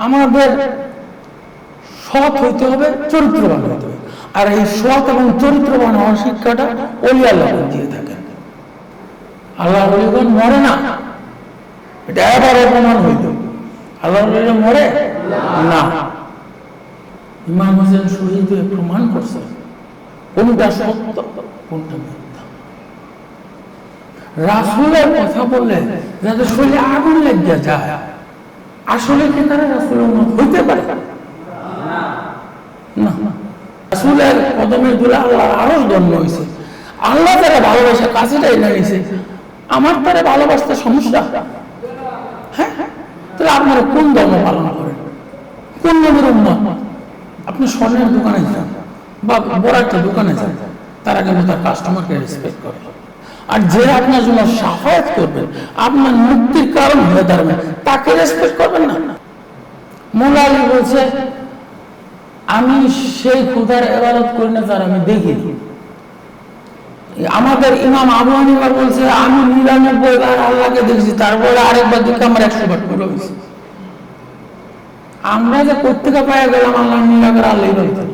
আমাদের সৎ হইতে হবে, চরিত্রবান হইতে হবে। আর এই সৎ এবং চরিত্রবান হওয়ার শিক্ষাটা ওলি আল্লাহ দিয়ে থাকেন। আল্লাহ ওলিগণ মরে না, এটা এবার অপমান হইল। আল্লাহ ওলিগণ মরে না। ইমাম হোসেন শহীদ প্রমাণ করছে কোনটা সত্য কোনটা মিথ্যা। রাসূলের কথা বললে যাদের শরীরে আগুন লেগে যায়, আসলে কি তারা রাসূলের উম্মত হইতে পারে না। রাসূলের কদমের ধুলা আল্লাহর আরশ ধন্য হয়েছে। আল্লাহ তারা ভালোবাসা কাছেটাই না নিছে, আমার তারা ভালোবাসতে সমস্যা। হ্যাঁ, তাহলে আপনারা কোন ধর্ম পালন করেন, কোন নবীর উম্মত? আপনি স্বর্ণের দোকানে যান বা বড় একটা দোকানে যান, তারা কিন্তু তার কাস্টমারকে রেসপেক্ট করে। আর যে আপনার জন্য সাফায়াত করবে, আপনার মুক্তির কারণ হয়ে দাঁড়াবে, তাকে রেসপেক্ট করবেন না। মোল্লা আলী বলছে, আমি সেই খোদার ইবাদত করি না যার আমি দেখি। আমাদের ইমাম আবু হানিফা বলছে, আমি 99 বার আল্লাহকে দেখছি, তারপরে আরেকবার দেখে আমার 100 বার করে হয়েছে। আমরা যে প্রত্যেকে পায়ে গেলাম আল্লাহ নিরাকার আল্লাহ বলতে।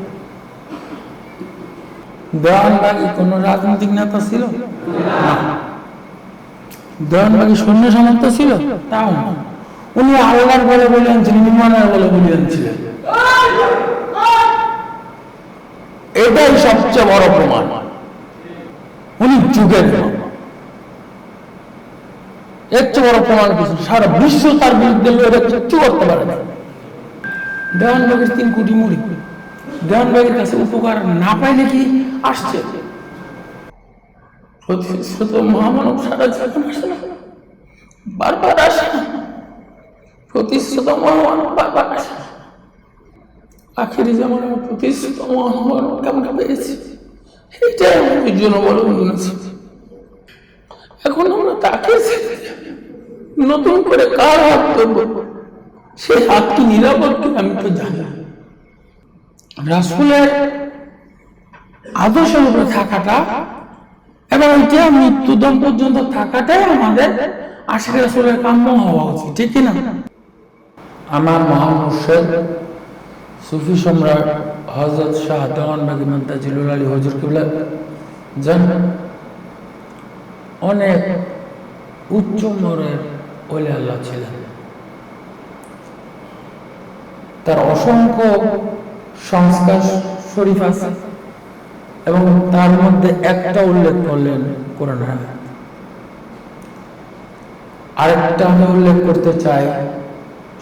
দেওয়ানবাগী কোন রাজনৈতিক নেতা ছিল না, দেওয়ানবাগী সৈন্য সামর্থ্য ছিল তাও না। উনি আল্লাহর বলে বলে আনছিলেন, ইমানের বলে বলে আনছিলেন। এটাই সবচেয়ে বড় প্রমাণ উনি যুগের। এর চেয়ে বড় প্রমাণ কিছু সারা বিশ্ব তার বিরুদ্ধে লড়ে কিচ্ছু করতে পারে না। দেওয়ানবাগীর 3 কোটি মুড়ি, দেওয়ানবাগীর কাছে উপকার না পাইলে কি আসছে? প্রতিশ্রুত মহামানব সারা জীবন আসে না, বারবার আসে না। প্রতিশ্রুত মহামানব বারবার আসে না। আখেরি জামানে প্রতিশ্রুত মহামানব কেমন পেয়েছি, এটাই আমাদের জন্য বড় বুঝেছি। এখন আমরা তাকে নতুন করে কার হাত করবো, সেই হাত কি নিরাপদ কি আমি তো জানি না। রাসূলের আদর্শের উপরে থাকাটা এবং এটা মৃত্যুদম পর্যন্ত থাকাটাই আমাদের আশিক রাসূলের কাম্য হওয়া উচিত, ঠিক কিনা? আমার মহান মুর্শিদ সুফি সম্রাট হযরত শাহ দেওয়ানবাগী মুনতাজিলুল আলী হুজুর কিবলা জান অনেক উচ্চ মনের ওলি আল্লাহ ছিলেন। তার অসংখ্য সংস্কার শরীফ আছে এবং তার মধ্যে একটা উল্লেখ করলেন কোরআন আয়াত। আরেকটা আমি উল্লেখ করতে চাই,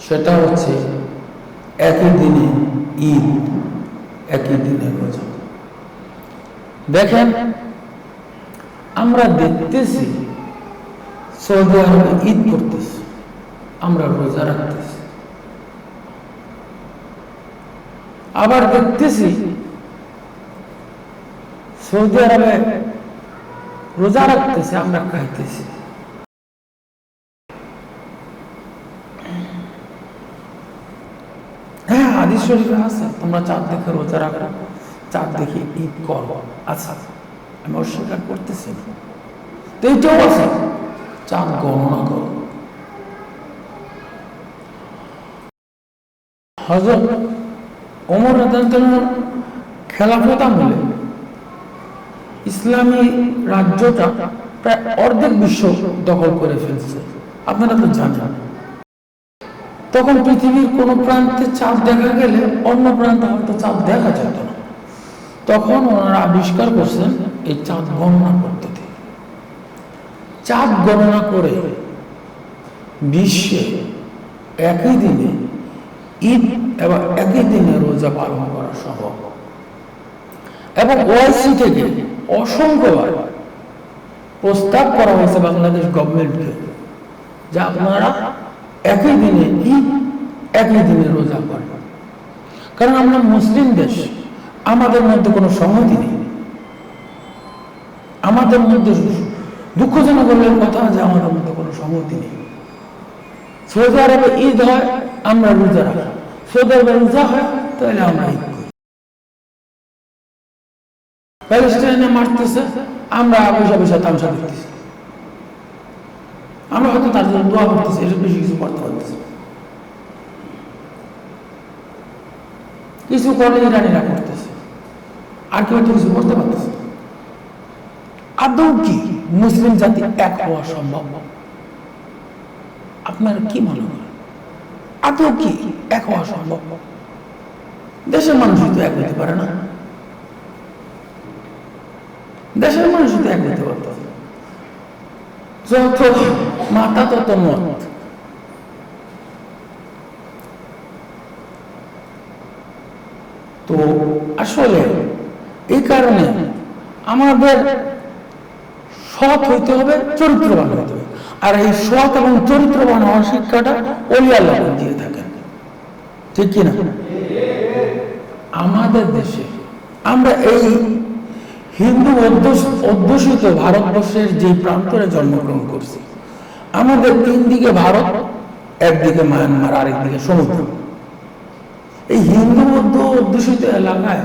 সেটা হচ্ছে একই দিনে ঈদ, একই দিনে রোজা। দেখেন, আমরা দেখতেছি সৌদি আরবে ঈদ করতেছি, আমরা রোজা রাখতেছি। আবার দেখতেছি সৌদি আরবে রোজা রাখতেছে, আমরা খাইতেছি। হ্যাঁ, হাদিস শরীফে আছে তোমরা চাঁদ দেখে রোজা রাখো, চাঁদ দেখে ঈদ করো। আচ্ছা, আমি অস্বীকার করতেছি না, তো এইটাও আছে, চাঁদ গণনা করো। হযরত ওমর রাদিয়াল্লাহু আনহু খেলাফত আমলে ইসলামী রাজ্যটা প্রায় অর্ধেক বিশ্ব দখল করে ফেলছে, আপনারা তো জানেন। তখন পৃথিবীর কোন প্রান্তে চাঁদ দেখা গেলে অন্য প্রান্তে হয়তো চাঁদ দেখা যেত না। তখন ওনারা আবিষ্কার করছেন এই চাঁদ গণনা পদ্ধতি। চাঁদ গণনা করে বিশ্বে একই দিনে ঈদ এবং একই দিনে রোজা পালন করা সম্ভব। এবং ওআইসি থেকে অসংখ্যবার প্রস্তাব করা হয়েছে বাংলাদেশ গভর্নমেন্টকে যে আপনারা একই দিনে ঈদ, একই দিনে রোজা করেন। কারণ আমরা মুসলিম দেশ, আমাদের মধ্যে কোনো সংহতি নেই। আমাদের মধ্যে দুঃখজনক বললেন কথা যে আমাদের মধ্যে কোনো সংহতি নেই। সৌদি আরবে ঈদ হয়, আমরা রোজা রাখি। সৌদি আরবে রোজা হয়, তাহলে আমরা ঈদ করি। প্যালেস্টাইনে মারতেছে, আমরা বসে বসে তামসা দেখতেছি। আমরা হয়তো তার জন্য দোয়া করতেছি, এর বেশি কিছু করতে পারতেছি। কিছু করলে ইরানিরা করতেছে, আর কেউ তো কিছু করতে পারতেছে। আদৌ কি মুসলিম জাতি এক হওয়া সম্ভব? আপনার কি মনে হয় আদৌ কি এক হওয়া সম্ভব? দেশের মানুষ তো এক হতে পারে না, দেশের মানুষ তো এক হতে পারত। যত মাথা তত মত। তো আসলে এই কারণে আমাদের সৎ হইতে হবে, চরিত্রবান হইতে হবে। আর এই সৎ এবং চরিত্রবান হওয়ার শিক্ষাটা ওলি আল্লাহ দিয়ে থাকেন, ঠিক কিনা? আমাদের দেশে আমরা এই হিন্দু অধ্যুষিত ভারতবর্ষের যে প্রান্তরে জন্মগ্রহণ করছি, আমাদের তিন দিকে ভারত, একদিকে মায়ানমার, আরেকদিকে সমুদ্র। এই হিন্দু অধ্যুষিত এলাকায়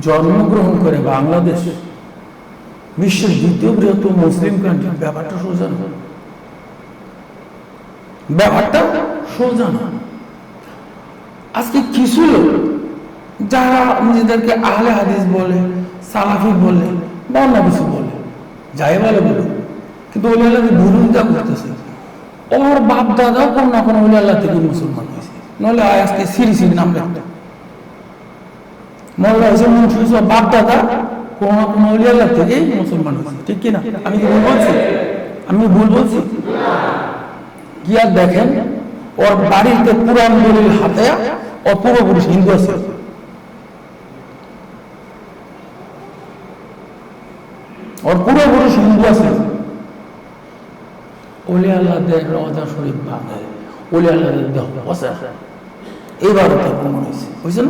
জন্মগ্রহণ করে বাংলাদেশ বিশ্বের দ্বিতীয় বৃহত্তম মুসলিম কান্ট্রি, ব্যাপারটা সোজা না, ব্যাপারটা সোজা না। আজকে কিছু লোক যারা নিজেদেরকে আহলে হাদিস বলে, সালাফি বলে, বা অন্য কিছু বলে, যাই বলে বলে, কিন্তু ওলি আল্লাহকে বিরোধিতা করতেছে। ওর বাপ দাদাও কোন না কোনো ওলি আল্লাহ থেকে মুসলমান হয়েছে, নইলে আজকে সিরি সিরি নাম রাখতে মোল্লা হয়েছে, মুন্সি হয়েছে, বাপ দাদা কোন না কোনো ওলি আল্লাহ থেকেই মুসলমান হয়েছে, ঠিক কিনা? আমি কি ভুল বলছি? আমি ভুল বলছি? গিয়া দেখেন ওর বাড়িতে পুরান দলিল হাতে ও পূর্বপুরুষ হিন্দু আছে, ওর পূর্বপুরুষ হিন্দু আছে। ওলি আল্লাহদের রওজা শরীফ ভাঙে, ওলি আল্লাহদের দেহ বসে, এইবার তার প্রমাণ হয়েছে, বুঝছেন?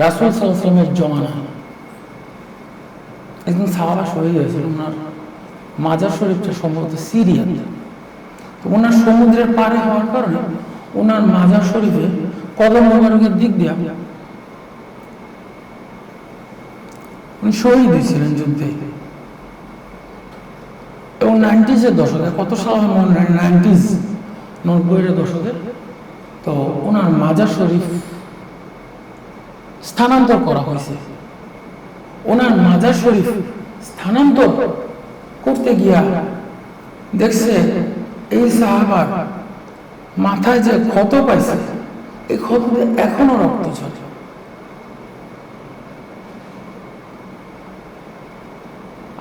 রাসূল সাল্লাল্লাহু আলাইহি ওয়াসাল্লামের জমানায় একজন সাহাবা শহীদ হয়েছিল, ওনার মাজার শরীফটা সম্ভবত সিরিয়াতে। তো ওনার সমুদ্রের পারে হওয়ার কারণে ওনার মাজার শরীফে কদম মোবারকের দিক দিয়ে উনি শহীদ হয়েছিলেন যুদ্ধে। এবং 90s-এর দশকে, কত সাল 90s, 90-এর দশকে, তো ওনার মাজার শরীফ স্থানান্তর করা হয়েছে। ওনার মাজার শরীফ স্থানান্তর করতে গিয়া দেখছে এই সাহাবার মাথায় যে ক্ষত পাইছে, এই ক্ষততে এখনো রক্ত ঝরে।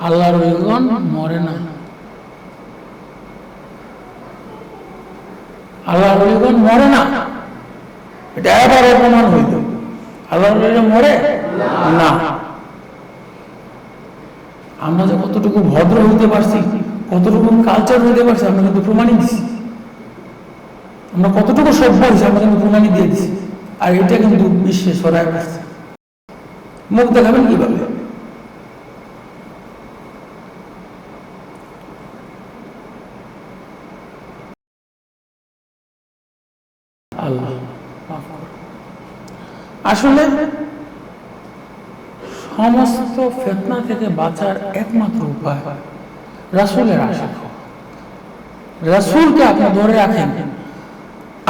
আল্লাহর ওলিগণ মরে না, আল্লাহর ওলিগণ মরে না, এটা এবার অপমান হইল। আল্লাহর ওলিগণ মরে না। আমরা যে কতটুকু ভদ্র হইতে পারছি, কতটুকু কালচার হইতে পারছি, আমরা কিন্তু প্রমাণই দিচ্ছি। আমরা কতটুকু সভ্য হয়েছি, আমরা কিন্তু প্রমাণই দিয়ে দিচ্ছি। আর এটা কিন্তু বিশ্বে ছড়ায় পড়ছে। মুখ দেখাবেন কিভাবে? আল্লাহ আসলে সমস্ত ফিতনা থেকে বাঁচার একমাত্র উপায় রাসূলের আশিক হওয়া। রাসূলকে আপনি ধরে রাখেন,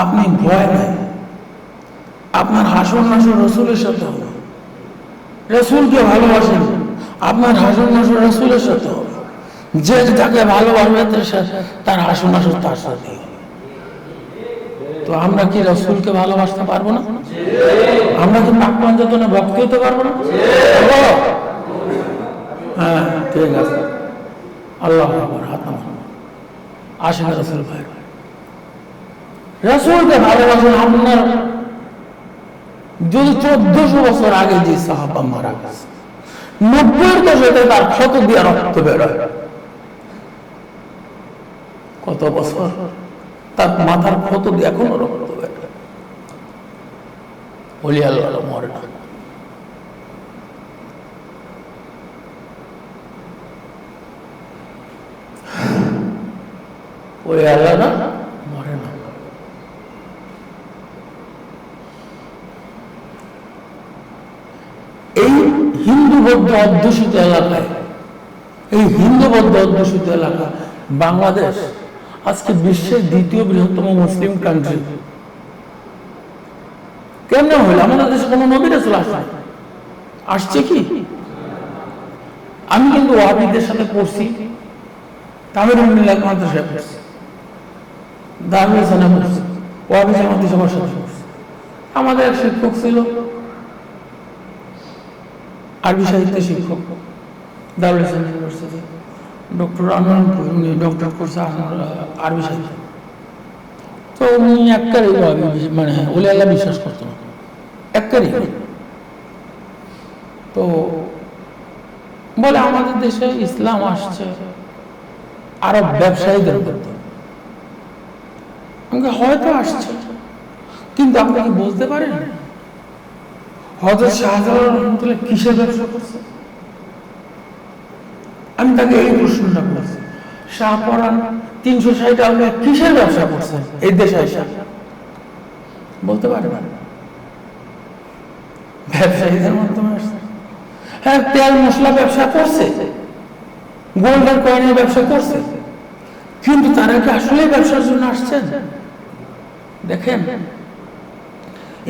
আপনি ভয় নেই, আপনার হাসর নাসর রাসূলের সাথে হবে। রাসূলকে ভালোবাসেন, আপনার হাসর নাসর রাসূলের সাথে হবে। যে যাকে ভালোবাসবে তার হাসর নাসর তার সাথে হবে। তো আমরা কি রাসূলকে ভালোবাসতে পারবো না? আমরা কি পাক পঞ্চতনে ভক্ত হতে পারবো না? হ্যাঁ, ঠিক আছে। আল্লাহ আকবার, হাত নামান। আসেন রাসূল ভাই, রাসূলকে ভালোবাসেন। আপনার যদি 1400 বছর আগে যে সাহাবা মারা গেছে, 90-এর দশকে তার ক্ষত দিয়ে রক্ত বেরোয়, কত বছর তার মাথার ক্ষত দিয়ে এখনো রক্ত বেরোয়। ওলি আল্লাহ মরে না। ওলি আল্লাহ না মরে না। এই হিন্দু বৌদ্ধ অধ্যুষিত এলাকায়, এই হিন্দু বৌদ্ধ অধ্যুষিত এলাকা বাংলাদেশ আজকে বিশ্বের দ্বিতীয় বৃহত্তম মুসলিম কান্ট্রি। কেমনে হইল? আমাদের দেশে কোনো নবী রাসূল আসছে কি? আমি কিন্তু ওয়াহাবিদের সাথে পড়ছি, তামিরুল মিল্লাত মাদ্রাসায় পড়ছি, দারুল ইসলামে পড়ছি, ওয়াহাবি জামাতি সবার সাথে পড়ছি। আমাদের এক শিক্ষক ছিল, আরবি সাহিত্যের শিক্ষক, দারুল ইসলাম ইউনিভার্সিটি, ডক্টর আনোয়ার, উনি ডক্টর করছে আরবি সাহিত্য। তো উনি একবারে মানে ওলি আল্লাহ বিশ্বাস করতো না, একবারে। তো বলে আমাদের দেশে ইসলাম আসছে আরব ব্যবসায়ীদের করতে, হয়তো আসছে, কিন্তু আপনি কি বলতে পারেন হযরত শাহজালাল রহমতুল্লাহ কিসের ব্যবসা করছে? আমি তাকে এই প্রশ্নটা করছি, শাহপরান 360 আউলিয়া কিসের ব্যবসা করছে এই দেশে এসে? বলতে পারে? ব্যবসায়ীদের মাধ্যমে আসছে। হ্যাঁ, তেল মশলা ব্যবসা করছে, গোল্ডের কয়েনের ব্যবসা করছে, কিন্তু তারা কি আসলে ব্যবসার জন্য আসছেন? দেখেন,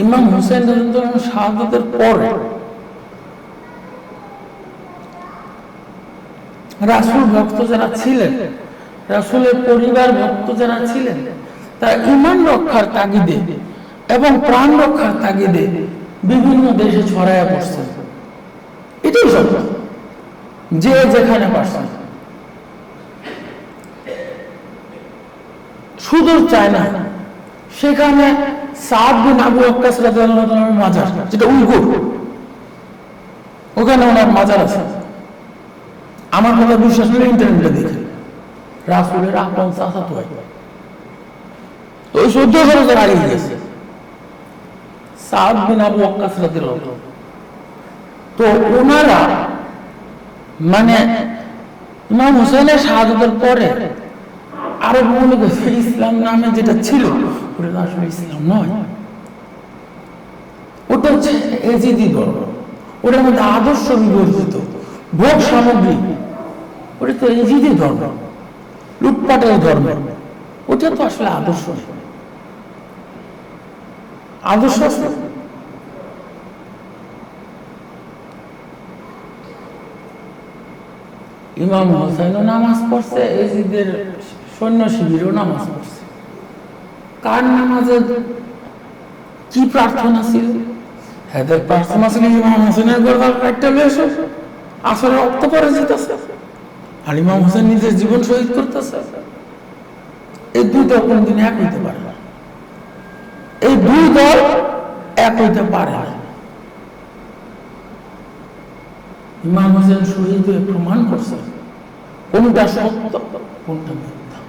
ইমাম হুসাইন রাদিয়াল্লাহু শাহাদাতের পরে রাসূল ভক্ত যারা ছিলেন, রাসূলের পরিবার ভক্ত যারা ছিলেন, তারা ঈমান রক্ষার তাগিদে এবং প্রাণ রক্ষার তাগিদে বিভিন্ন দেশে ছড়ায়া পড়ছেন। এটাই সত্য, যে যেখানে পারছেন। সুদূর চায় না, সেখানে সাদ বিন আবু ওয়াক্কাস রাদিয়াল্লাহু তাআলার মাজার, যেটা উইগুর, ওখানে ওনার মাজার আছে। আমার কথা বিশ্বাস হলে ইন্টারনেটে দেখে, রাসূলের আপন চাচাতো ভাই, ওই 1400 বছর আগে গেছে সাদ বিন আবু ওয়াক্কাস রাদিয়াল্লাহু তাআলা। তো ওনারা মানে ইমাম হুসাইনের শাহাদাতের পরে আরো মনে করছে ইসলাম নামে যেটা ছিল ওটা আসলে ইসলাম নয়, ওটা হচ্ছে এজিদি ধর্ম, ওটার মধ্যে আদর্শ বিবর্জিত, ভোগ সামগ্রী, ওটা তো এজিদি ধর্ম, লুটপাটের ধর্ম, ওটা তো আসলে আদর্শ। আদর্শ ইমাম হুসাইনও নামাজ পড়ছে, এজিদের সৈন্য শিবিরও নামাজ পড়ছে। কার নামাজে কি প্রার্থনা ছিল? হেদের প্রার্থনা ছিল ইমাম হুসাইনের গর্দান কাটতে এসো, আসলে রক্ত পরে যেতেছে, আর ইমাম হুসাইন নিজের জীবন শহীদ করতেছে। এই দুই দল কোনদিন এক হইতে পারে না, এই দুই দল এক হইতে পারে না। ইমাম হুসাইন শহীদ হয়ে প্রমাণ করছে কোনটা সত্য কোনটা মিথ্যা।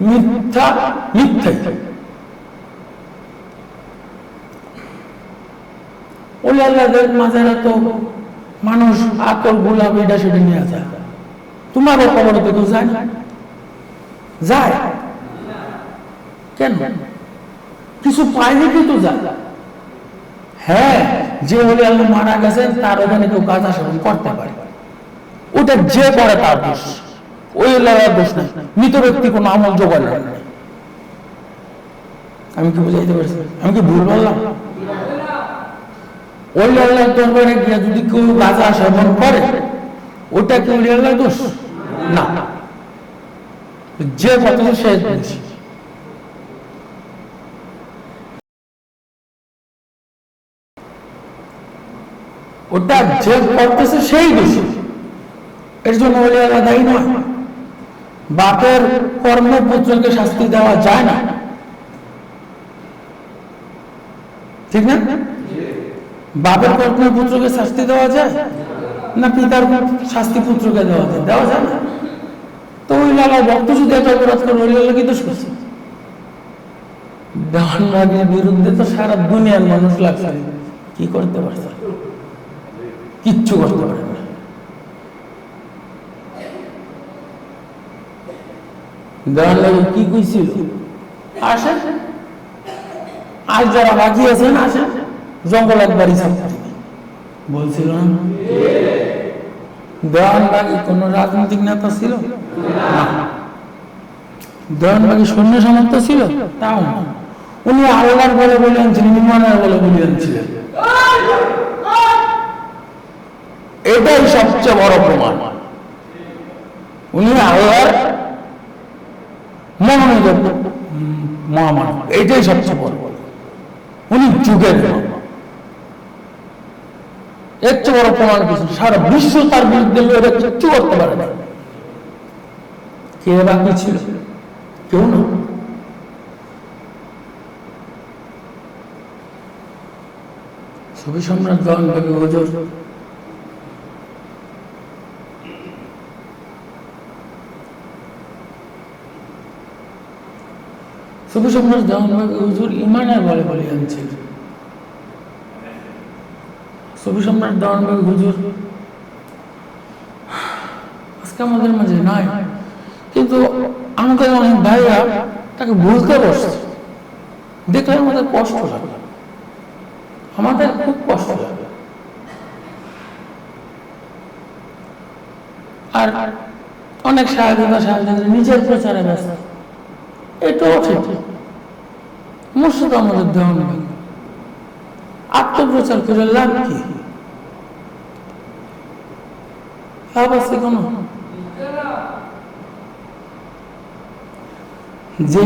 মিথ্যা মিথ্যাই। ওলি আল্লাহদের মাজারে তো মানুষ আতর গোলাপ এটা সেটা নিয়ে যায়, তোমারও খবর তো কেউ যায় না? যায় কেন? কিছু পাইলে কিন্তু যায়। হ্যাঁ, যে ওলি আল্লাহ মারা গেছেন তার ওখানে কেউ গাঁজা সেবন করতে পারে, ওটা যে করে তার দোষ, ওই আল্লাহর দোষ নাই। মৃত ব্যক্তি কোনো আমল জোগাড় নাই। আমি কি বুঝাইতে পারছি? আমি কি ভুল বললাম? ওলি আল্লাহর দরবারে গিয়ে যদি কেউ গাঁজা সেবন করে ওটা কি ওলি আল্লাহর দোষ? না, যে কথা সে দোষ। ওটা যে করতেছে সেই দোষী, এর জন্য ওলি আল্লাহ দায়ী নয়। বাপের কর্ম পুত্রকে শাস্তি দেওয়া যায় না, ঠিক না? বাপের কর্ম পুত্রকে শাস্তি দেওয়া যায় না? পিতার শাস্তি পুত্রকে দেওয়া যায়? দেওয়া যায় না। তো ওই আল্লাহ ভক্ত যদি একটা অপরাধ করে ওলি আল্লাহ কি দোষ করছে? দেওয়ানবাগের বিরুদ্ধে তো সারা দুনিয়ার মানুষ লাগছে, কি করতে পারছে? কিচ্ছু করতে পারে না। দেওয়ান লাগে কি কইছিল? আসেন, আজ যারা বাকি আছেন আসেন, জঙ্গল একবারই বলছিল না? দেওয়ানবাগী কোন রাজনৈতিক নেতা ছিল না, দেওয়ানবাগী সৈন্য সামর্থ্য ছিল তাও না। উনি আল্লাহর বলে বলে আনছিলেন, ইমানের বলে বলে আনছিলেন। এটাই সবচেয়ে বড় প্রমাণ উনি আল্লাহর মনোনীত মহামানব। এইটাই সবচেয়ে বড়, উনি যুগের এর চেয়ে বড় প্রমাণ কিছু সারা বিশ্ব তার বিরুদ্ধে লড়ে কিচ্ছু করতে পারে না। কে বাকি ছিল? কেউ না। সুফি সম্রাট দেওয়ানবাগী হুজুর সুফি সম্রাট দেওয়ানবাগী হুজুর ইমানের বলে বলে আনছিল। সুফি সম্রাট দেওয়ানবাগী হুজুর আজকে আমাদের মাঝে নাই, কিন্তু আমাদের অনেক ভাইরা তাকে ভুলতে বসছে। দেখলে আমাদের কষ্ট লাগে, আমাদের খুব কষ্ট লাগে। আর অনেক সাহায্য নিজের প্রচারে ব্যস্ত, এটাও ঠিক। মুর্শিদ আমাদের দেওয়ানবাগী আত্মপ্রচার করে লাভ কি? লাভ আছে কোন? যে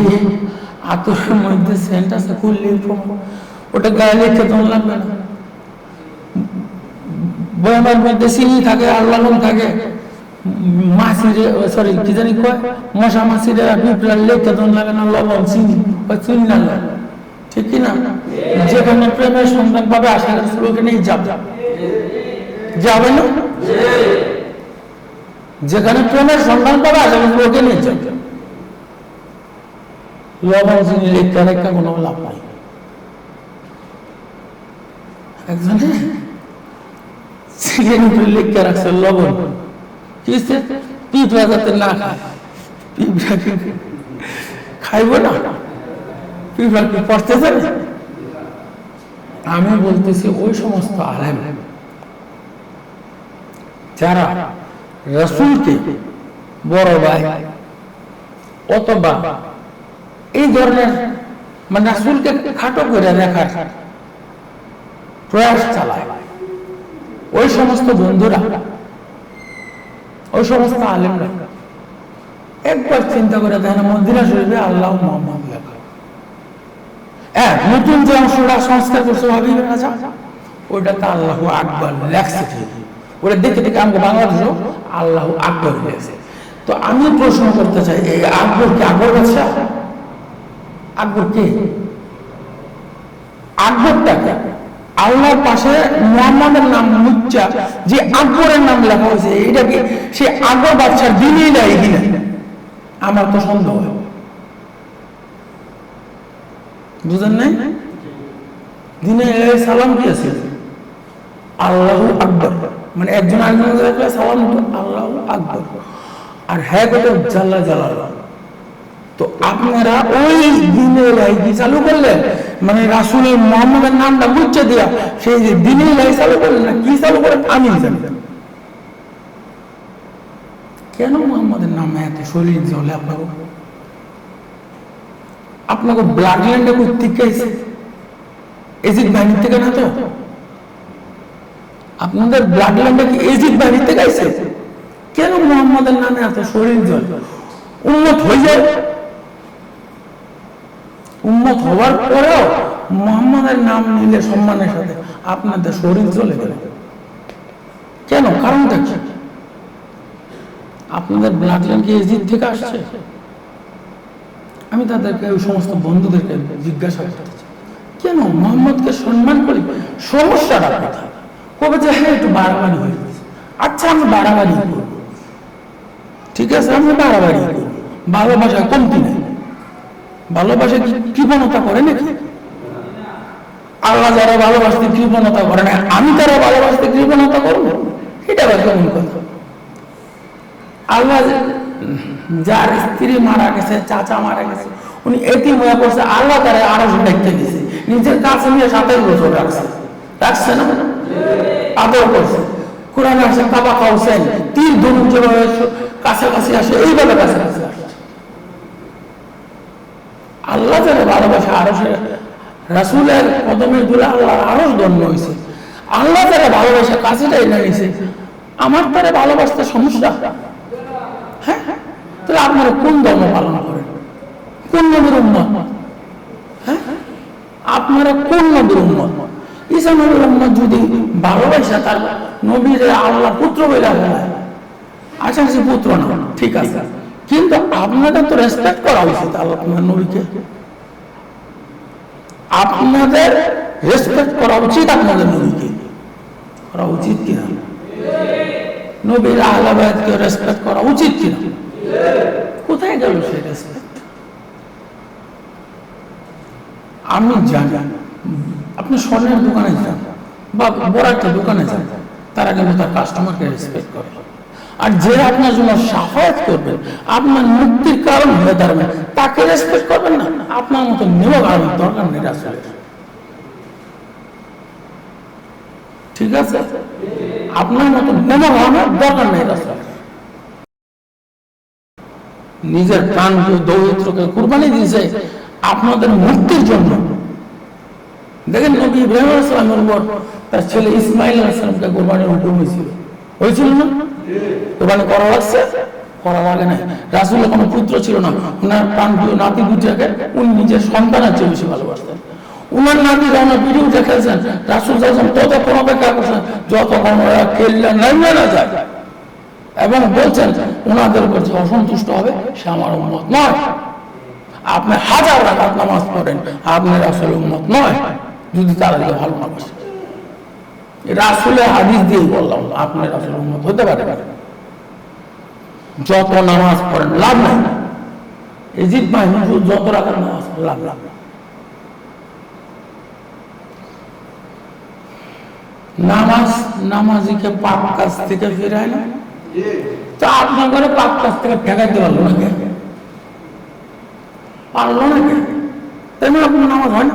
আতরের মধ্যে সেন্ট আছে কুল্লির ওটা গায়ে লিখে তোমার লাগবে না। বয়ামের মধ্যে চিনি থাকে, আল্লাহ থাকে, মাছিরে সরি কি জানি কয় মশা মাছিরে পিঁপড়ার লিখে তোমার লাগে না, লবণ চিনি চিনি না লাগে, ঠিক কিনা? যেখানে প্রেমের সন্ধান পাবে আশা করছিল ওখানেই যাবে, যাবে না? যেখানে প্রেমের সন্ধান পাবে আশা করছিল ওখানেই যাবে। লবণ চিনি লেখা রেখা কোনো লাভ নাই। একজনে চিকেন লেখা রাখছে লবণ, পিঁপড়া যাতে না খায়। পিঁপড়া খাইব না, পিঁপড়া কি পড়তে যাবে? আমি বলতেছি ওই সমস্ত আলেম যারা রাসূলকে বড় ভাই অথবা এই ধরনের মানে রাসূলকে খাটো করে দেখার প্রয়াস চালায়, ওই সমস্ত বন্ধুরা, ওই সমস্ত আলেমরা একবার চিন্তা করে দেখেন মদিনা শরীফে আল্লাহ মুহাম্মদ লেখা। নতুন যে অংশটা সংস্কার করছে হাবিবের কাছে, ওইটাতে আল্লাহু আকবার লেখছে। ওটা দেখে দেখে আমাকে বাংলাদেশেও আল্লাহু আকবার লেখছে। তো আমি প্রশ্ন করতে চাই, এই আকবর কি আকবর বাদশাহ? আকবর কে? আকবরটাকে আল্লাহর পাশে মুহাম্মদের নাম মুচ্চা যে আকবরের নাম লেখা হয়েছে, এটা কি সে আকবর বাদশার দিনই নাই কিনা? আমার তো সন্দেহ হয়। বুঝেন নাই? দিনে সালাম কি আছে? আল্লাহু আকবর, মানে একজন আরেকজনের সালাম আল্লাহু আকবর, আর হ্যাঁ কত জাল্লা জালাল। তো আপনারা ওই দিনে কি চালু করলেন, মানে রাসূলের মুহাম্মদের নামটা মুছে দিয়া সেই যে দিনে চালু করলেন না, কি চালু করেন আমি জানি। কেন মুহাম্মদের নাম এত শরীর জ্বলে? আপনাকে ব্লাড ল্যান্ডে কোথেকে আইছে? এজিদ বাহিনী থেকে না তো? আপনাদের ব্লাড ল্যান্ডে কি এজিদ বাহিনী থেকে আইছে? কেন মুহাম্মদের নামে এত শরীর জ্বলে? উম্মত হয়ে যায়, উম্মত হওয়ার পরেও মুহাম্মদের নাম নিলে সম্মানের সাথে আপনাদের শরীর জ্বলে গেল কেন? কারণটা কি? আপনাদের ব্লাড লাইন কি এজিদ থেকে আসছে? আমি তাদেরকে ওই সমস্ত বন্ধুদেরকে জিজ্ঞাসা করতে চাই, কেন মুহাম্মদকে সম্মান করি? সমস্যাটা কোথায়? কবে যে হ্যাঁ একটু বাড়াবাড়ি হয়ে গেছে, আচ্ছা আমি বাড়াবাড়ি করবো, ঠিক আছে আমি বাড়াবাড়ি করবো, ভালোবাসা কমতি নেই। ভালোবাসা কি কৃপণতা করে নাকি? আল্লাহ যারা ভালোবাসতে কৃপণতা করে না, আমি তারা ভালোবাসতে কৃপণতা করবো? এটা আবার কেমন কথা? আল্লাহ যার স্ত্রী মারা গেছে, চাচা মারা গেছে, উনি এতিম হয়ে পড়ছে, আল্লাহ তারা আরো দেখতে দিয়েছে, নিজের কাছে নিয়ে 27 বছর রাখছে, রাখছে না? আদর করছে। কোরআনে আসে কাবা খাওয়াছেন, তীর ধনুক যেভাবে কাছাকাছি আসে এইভাবে কাছাকাছি আসে। আল্লাহ যারা ভালোবাসে আরশের রাসূলের কদমের ধুলা আল্লাহর আরশ ধন্য হয়েছে। আল্লাহ যারা ভালোবাসে কাছেটা এনে নিছে, আমার তারা ভালোবাসতে সমস্যা? হ্যাঁ, তাহলে আপনারা কোন ধর্ম পালন করেন? কোন নবীর উম্মত? হ্যাঁ, আপনারা কোন নবীর উম্মত? ঈসা নবীর উম্মত যদি ভালোবাসে তার নবীর আল্লাহ পুত্র বলে বলে, আচ্ছা সে পুত্র না, ঠিক আছে, কিন্তু আপনাদের তো রেসপেক্ট করা উচিত আল্লাহ আপনার নবীকে। আপনাদের রেসপেক্ট করা উচিত আপনাদের নবীকে, করা উচিত কিনা? নবীর আহলে বায়াতকে রেসপেক্ট করা উচিত কিনা? কোথায় গেল সেই রেসপেক্ট? আমি জানি আপনি স্বর্ণের দোকানে যান বা বড় একটা দোকানে যান, তারা কিন্তু তার কাস্টমারকে রেসপেক্ট করে। আর যে আপনার জন্য সাফায়াত করবে, আপনার মুক্তির কারণ হয়ে দাঁড়াবে, তাকে রেসপেক্ট করবেন না? আপনার মতো নেওয়া কারণ দরকার নেই রাসূলের, ঠিক আছে? আপনার মতো নেওয়া কারণ দরকার নেই রাসূলের। নিজের প্রাণকে দৌহিত্রকে কুরবানি দিয়েছে আপনাদের মুক্তির জন্য। দেখেন নবী ইব্রাহিম আলাইহিস সালামের উপর তার ছেলে ইসমাঈল আলাইহিস সালামকে কুরবানির হুকুম হয়েছিল না? কুরবানি করা লাগছে? করা লাগে না। রাসূলের কোনো পুত্র ছিল না, ওনার প্রাণপ্রিয় নাতি দুইটাকে উনি নিজের সন্তানের চেয়ে বেশি ভালোবাসতেন। উনার নাতি যখন ভিডিও দেখেছেন, রাসূল যখন ততক্ষণ অপেক্ষা করছেন যতক্ষণ ওরা খেললে নামে না যায়, এবং বলছেন ওনাদের উপর যে অসন্তুষ্ট হবে সে আমার উম্মত নয়। আপনি হাজার রাকাত নামাজ পড়েন, আপনি রাসূলের উম্মত নয় যদি তাদেরকে ভালো না বাসেন। রাসূলের হাদিস দিয়ে বললাম আপনি রাসূলের উম্মত হতে পারেন। যত নামাজ পড়েন লাভ নাই, ইজিদ ভাই যত রাকাত নামাজ লাভ লাভ। নামাজ নামাজিকে পাপ কাজ থেকে ফিরায় না, তো আপনার ঘরে পাপ কাজ থেকে ঠেকাইতে পারলো না কে? পারলো না কে? তাই মানে আপনার নামাজ হয় না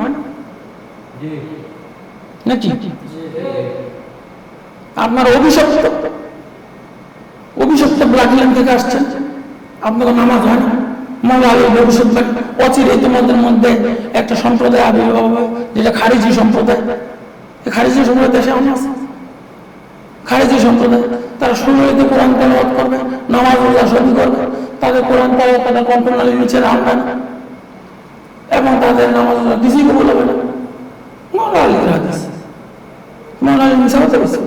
নাকি? আপনার অভিশপ্ত অভিশপ্ত ব্লাডলাইন থেকে আসছেন, আপনার নামাজ হয় না। মনে হয় ভবিষ্যৎ অচিরে তোমাদের মধ্যে একটা সম্প্রদায় আবির্ভাব হবে যেটা খারিজি সম্প্রদায়। খারিজি সম্প্রদায় দেশে অনেক আছে, খারিজি সম্প্রদায়। তারা সুন্নতে কোরআন তেলাওয়াত করবে, নামাজ রোজা সবই করবে, তাদের কোরআন তেলাওয়াত তাদের কণ্ঠনালীর নিচে রাখবে না, এবং তাদের নামাজ রোজা কিছুই কবুল হবে না। মাওলানা আলীর হাদিস, মাওলানা আলী মিশা হতে পারছে।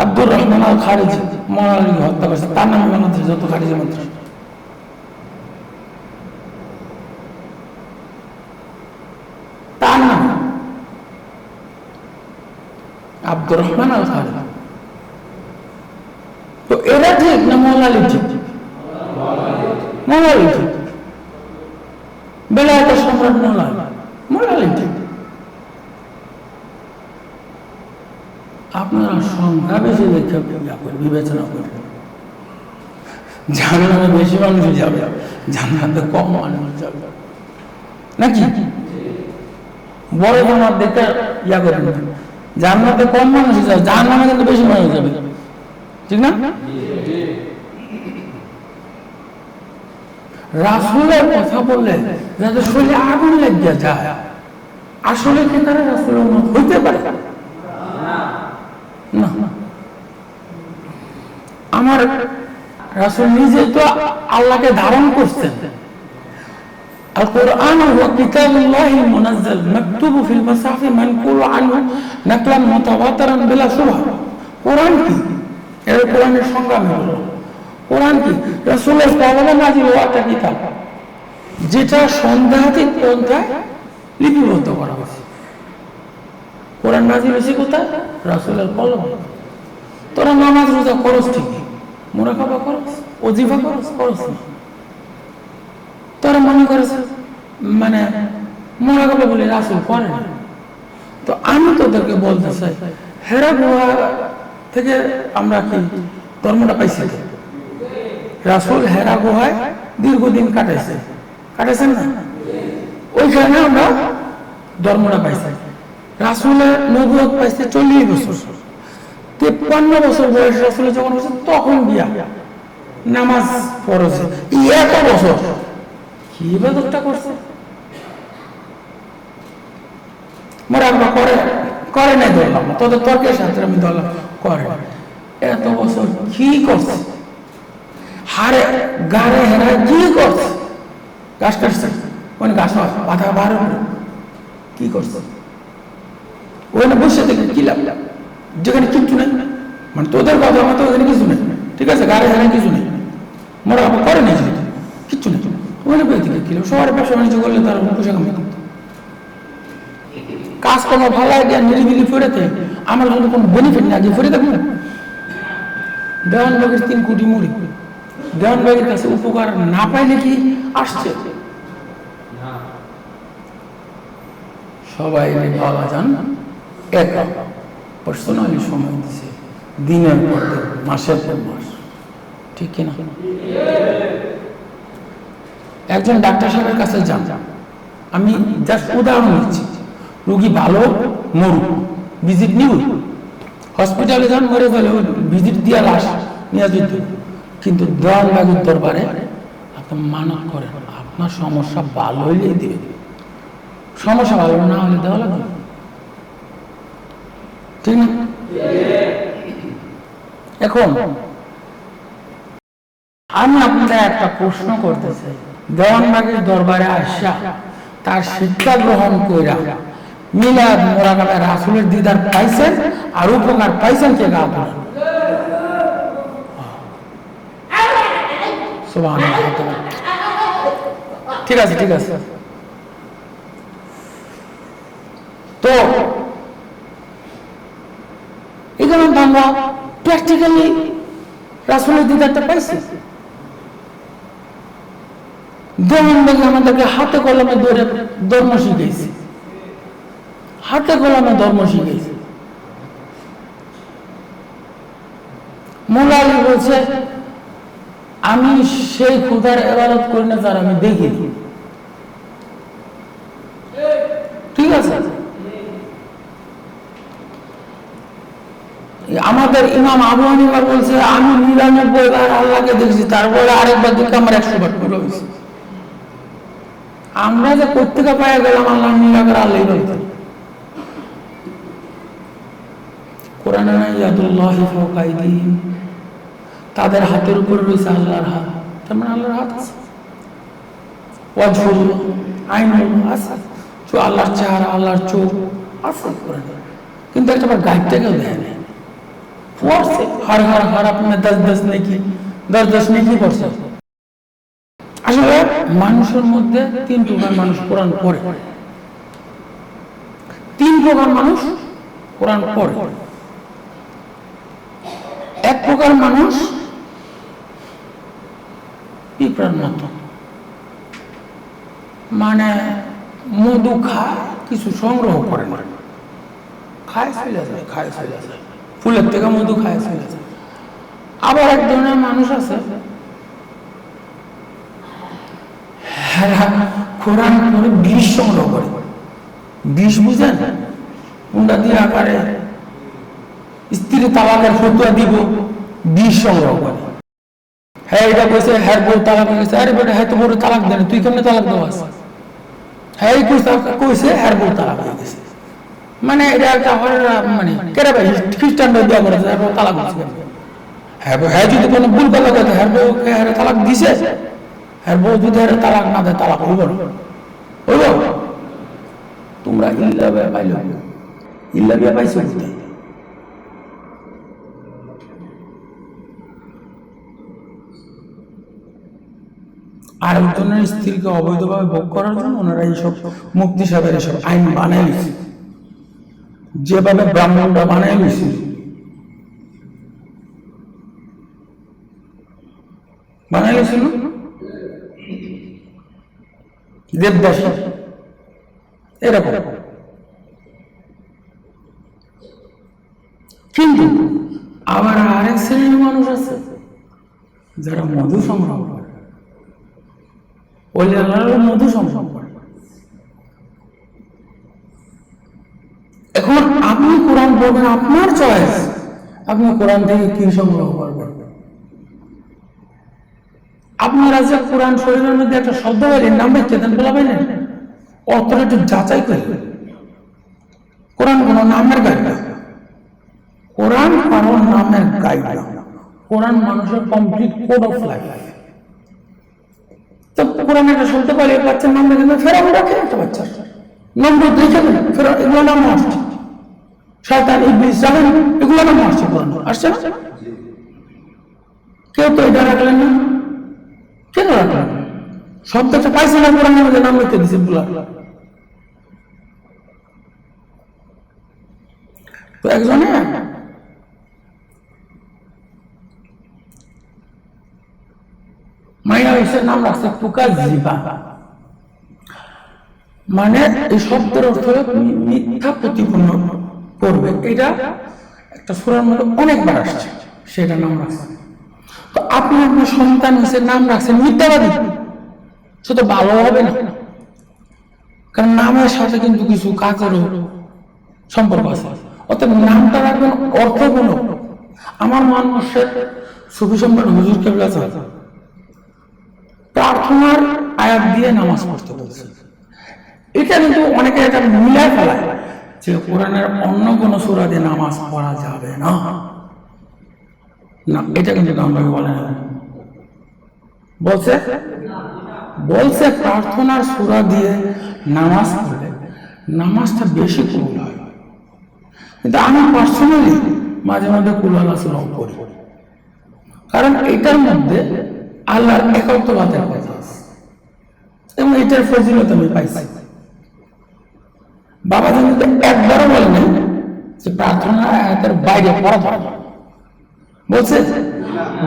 আব্দুর রহমান আল খারিজি মাওলানা আলী হত্যা করেছে, তার নামে বাংলাদেশে যত খারিজি মন্ত্রী, তার নাম আব্দুর রহমান আল খারিজি। তো এরা ঠিক না মাওলানা আলী ঠিক? মাওলানা আলী ঠিক, বেলায়েতের সম্রাট মাওলানা আলী ঠিক। আপনারা সংখ্যা বেশি দেখে বিবেচনা করবেন, জান্নাতে বেশি মানুষ যাবে, জান্নাতে কম মানুষ যাবে নাকি? বড় জামাত দেখে ইয়া করবেন, জান্নাতে কম মানুষ যাবে, জাহান্নামে কিন্তু বেশি মানুষ যাবে, ঠিক না? রাসূলের কথা বললে যাদের শরীরে আগুন লেগে যায়, আসলে কি তারা রাসূলের উম্মত হইতে পারে না? আমার রাসূল নিজে তো আল্লাহকে ধারণ করছেন। আল কোরআন ওয়া কিতাবুল্লাহি মুনাজ্জাল মাকতুবু ফিল মাসাহিফ মানকুল আনহু নাকলান মুতাওয়াতিরান বিলা শুবহা। কোরআন কি? এর কোরআনের সংজ্ঞা হলো কোরআন কি? রাসূলের কলমে নাযিল হওয়া একটা কিতাব, যেটা সন্দেহাতীত পন্থায় লিপিবদ্ধ করা হয়েছে। কোরআন নাযিল হয়েছে কোথায়? রাসূলের কলমে। তোরা নামাজ রোজা করস ঠিকই, মুরাকাবা করস, ওজিফা করস না, তোরা মনে করস মানে মুরাকাবা বলে রাসূল করে না। তো আমি তোদেরকে বলতে চাই, হেরা গুহা থেকে আমরা কি ধর্মটা পাইছি? রাসূল হেরা গুহায় দীর্ঘদিন কাটাইছেন না? ওইখানে আমরা ধর্মটা পাইছি। রাসূলের নবুয়ত পাইছে 40 বছর, 53 বছর বয়স রাসূলের যখন হয়েছে তখন গিয়া নামাজ ফরজ। এত বছর কি ইবাদতটা করছে? মোরা আমরা করে নাই ধরলাম না, তোদের তর্কের সাথে আমি ধরলাম করে এত বছর কি করছে? হারে গাড়ে হেরা কি করছে? গাছ কাটছে, মানে গাছ বাধা বার কি করছে? ওখানে বসে থেকে কি লাভ? যেখানে কিচ্ছু নেই, মানে তোদের কথা মতো ওখানে কিছু নেই, ঠিক আছে? গাড়ি হেরা কিছু নেই, মোরা আবার করে নেই, কিচ্ছু নেই, ওখানে বই থেকে কিলো সবার ব্যবসা বাণিজ্য করলে তার পয়সা কামাই করতো। কাজ কোনো ভালো লাগে নিরিবিলি ফেরেতে আমার জন্য কোনো বেনিফিট না, আগে ফেরে থাকবো। দেওয়ানবাগের 3 কোটি মুড়ি দেওয়ানবাগের কাছে উপকার না পাইলে কি আসছে? সবাই বাবা যান একা পার্সোনালি সময় দিছে, দিনের পর দিন, মাসের পর মাস, ঠিক কিনা? একজন ডাক্তার সাহেবের কাছে যান, আমি জাস্ট উদাহরণ দিচ্ছি, রোগী ভালো মরু ভিজিট নিউ, হসপিটালে যান মরে ফেলে ভিজিট দিয়ে লাশ নিয়ে যেত, কিন্তু দেওয়ানবাগের দরবারে আপনি মানা করেন আপনার সমস্যা ভালো হইলে দিবে, সমস্যা ভালো না হলে দেওয়া লাগবে, ঠিক না? এখন আমি আপনাদের একটা প্রশ্ন করতে চাই, দেওয়ানবাগের দরবারে আসা তার শিক্ষা গ্রহণ কইরা মিলাদ মোরাকাবে রাসূলের দিদার পাইছেন আর উপকার পাইছেন কে? গা ধরেন সুবহানাল্লাহ। ঠিক আছে, ঠিক আছে। তো এখানে আমরা প্র্যাকটিক্যালি রাসূলের দিদারটা পাইছি। দেওয়ানবাগি আমাদেরকে হাতে কলমে ধরে ধর্ম শিখেছি, হাতে কলমে ধর্ম শিখেছি। মোল্লা আলী বলছে আমি সেই খোদার ইবাদত করি না যার আমি দেখি, ঠিক আছে? আমাদের ইমাম আবু হানিফা বলছে আমি 99 বার আল্লাহকে দেখছি, তারপরে আরেকবার দেখে আমার 100 বার করে হয়েছে। আমরা যে কোত্থেকে পায়ে গেলাম আল্লাহ নিরাকার আল্লাহ বলতেন, কোরআনে না ইয়াদুল্লাহি ফাওকা আইদিহিম, তাদের হাতের উপর রয়েছে আল্লাহর হাত, তার মানে আল্লাহর হাত আছে। ওয়াজহুল্লাহ আইনুল্লাহ আছে, আল্লাহর চেহারা আল্লাহর চোখ আছে কোরআনে, কিন্তু একটা গাইড থেকেও দেয় না। পড়ছে হর হর হর আপনার 10 নেকি 10 নেকি পড়ছে। আসলে মানুষের মধ্যে 3 প্রকার মানুষ কোরআন পড়ে, 3 প্রকার মানুষ কোরআন পড়ে। এক প্রকার মানুষ পিঁপড়ার মতো, মানে মধু খায় কিছু সংগ্রহ করে না, খায় চলে যায়, খায় চলে যায়, ফুলের থেকে মধু খায় চলে যায়। আবার এক ধরনের মানুষ আছে কোরআন পড়ে বিষ সংগ্রহ করে, বিষ বুঝেন, কুন্ডা দিয়ে আকারে স্ত্রী তালাকের ফতুয়া দিব, বিষ সংগ্রহ করে। হ্যাঁ এটা কইছে হ্যাঁ বউ তালাক হয়ে গেছে, আরে বেটা হ্যাঁ তো বড় তালাক দেন, তুই কেমনে তালাক দেওয়া? হ্যাঁ কইছে হ্যাঁ বউ তালাক হয়ে গেছে, মানে এটা একটা মানে কেরা ভাই খ্রিস্টানরা বিয়া করে তালাক হয়েছে। হ্যাঁ হ্যাঁ যদি কোনো ভুল কথা থাকে হ্যাঁ বউ হ্যাঁ তালাক দিছে, হ্যাঁ বউ যদি হ্যাঁ তালাক না দেয় তালাক হইব না, হইব? তোমরা ইল্লা বিয়া পাইল, ইল্লা বিয়া পাইছো কোথায়? আর একজনের স্ত্রীকে অবৈধভাবে ভোগ করার জন্য ওনারা এইসব মুক্তি সাহেবের এইসব আইন বানাই নিচ্ছে, যেভাবে ব্রাহ্মণরা বানাই নিচ্ছে, বানাই নিয়েছিল দেবদাস এরকম। কিন্তু আবার আরেক শ্রেণীর মানুষ আছে যারা মধু সংগ্রহ করে, ওই আল্লাহর মধু সংগ্রহ করে। এখন আপনি কোরআন পড়বেন, আপনার চয়েস, আপনি কোরআন থেকে কি সংগ্রহ করবেন। আপনারা যে কোরআন শরীফের মধ্যে একটা শব্দ বাইরে নাম লিখতে দেন বলা না, অর্থটা একটু যাচাই করে। কোরআন কোনো নামের গাইড না, কোরআন কারো নামের গাইড না, কোরআন মানুষের কমপ্লিট কোড অফ লাইফ। তো কোরআন একটা শব্দ পাইলে বাচ্চার নাম রেখে দেন, ফেরাও রাখে একটা বাচ্চার নম্বর দেখে দেন, ফেরাও এগুলো নাম আসছে, শয়তান ইবলিস জানেন এগুলো নাম আসছে, কোরআন আসছে না? কেউ তো এটা রাখলেন না, কেন রাখলেন? শব্দটা পাইছে না, কোরআনের মধ্যে নাম লিখতে দিচ্ছে বুলা। তো একজনে মাইয়া এসে নাম রাখছে তুকাজিবা, মানে এই শব্দের অর্থ মিথ্যা প্রতিপন্ন করবে। এটা একটা সূরার মধ্যে অনেকবার আসছে, সেটা নাম রাখছে। তো আপনি আপনার সন্তান হয়েছে নাম রাখছেন মিথ্যাবাদী, সে তো ভালো হবে না, কারণ নামের সাথে কিন্তু কিছু কাজেরও সম্পর্ক আছে। অর্থাৎ নামটা রাখবেন অর্থগুলো। আমার মানুষের সুফি সম্রাট হুজুর কেবলা প্রার্থনার আয়াত দিয়ে নামাজ পড়তে বলছে। এটা কিন্তু অনেকে এটা মিলায় ফেলায় যে কোরআনের অন্য কোন সূরা দিয়ে নামাজ পড়া যাবে না, না এটা কিন্তু আমরা বলে না। বলছে প্রার্থনার সূরা দিয়ে নামাজ পড়লে নামাজটা বেশি কবুল হয়। কিন্তু আমি পার্সোনালি মাঝে মাঝে কুরআন সূরা পড়ি, কারণ এটার মধ্যে আল্লাহর একত্ববাদের কথা আছে এবং এটার ফজিলত আমি পাইছি। বাবা কিন্তু একবারও বলে নাই যে প্রার্থনা আয়াতের বাইরে পড়া যাবে।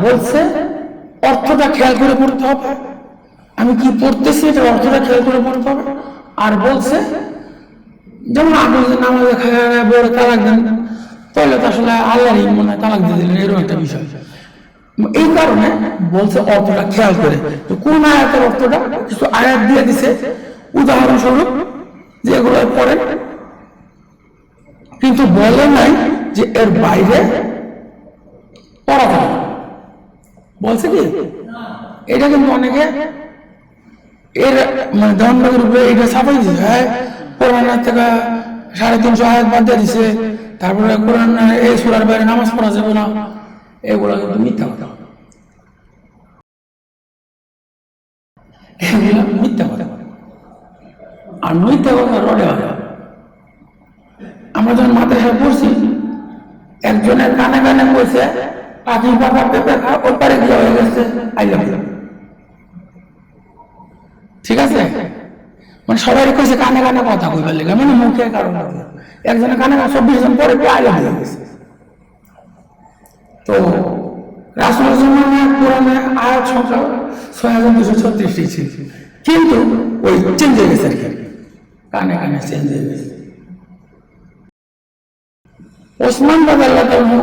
বলছে অর্থটা খেয়াল করে পড়তে হবে, আমি কি পড়তেছি এটা অর্থটা খেয়াল করে পড়তে হবে। আর বলছে যেমন আপনি যদি নামাজে বড় তালাক দেন, তাহলে তো আসলে আল্লাহরই মনে হয় তালাক দিয়ে দিলেন, এরকম একটা বিষয়। এই কারণে বলছে অর্থটা খেয়াল করে। তো কোন আয়াতের অর্থটা কিছু আয়াত দিয়ে দিছে উদাহরণস্বরূপ যেগুলো পড়েন, কিন্তু বলে নাই যে এর বাইরে পড়া যাবে। বলছে কি এটা কিন্তু অনেকে এর মানে ধর্মের উপরে এটা ছাপাই দিচ্ছে, হ্যাঁ কোরআনের থেকে 350 আয়াত বাদ দিয়ে দিছে, তারপরে কোরআন এই সূরার বাইরে নামাজ পড়া যাবে না, এগুলো কিন্তু মিথ্যা কথা। এগুলো মিথ্যা কথা, আর মিথ্যা কথা রটে হয়। আমরা যখন মাদ্রাসায় পড়ছি, একজনের কানে কানে কইছে পাখি পাখা পেঁপে খা, ওর পারে গিয়ে হয়ে গেছে আই লাভ ইউ। ঠিক আছে, মানে সবাই কইছে কানে কানে কথা কইবার লেগে, মানে মুখে কারণ একজনের কানে 24 জন পরে আই লাভ ইউ গেছে। তো রাসূলের জমানায় কোরআনে আয়াত সংখ্যা 6236টি ছিল, কিন্তু ওই চেঞ্জ হয়ে গেছে আর কি, কানে কানে চেঞ্জ হয়ে গেছে। ওসমান রাদিয়াল্লাহু আনহু